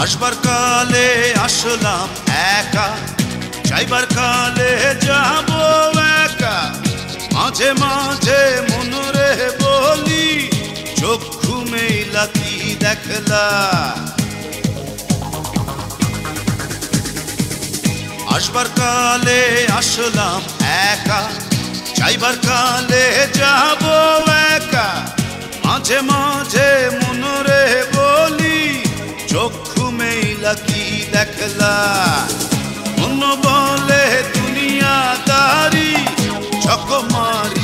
আসবার কালে আসলাম একা, যাইবার কালে যাব একা। মাঝে মাঝে মনরে বলি, চক্ষু মেলা কি দেখলা। আসবার কালে আসলাম একা, যাইবার কালে যাব একা। মাঝে মাঝে মনরে বলি, চক্ষু মেলা কি দেখলা। মন বলে দুনিয়াদারি, ছক মারি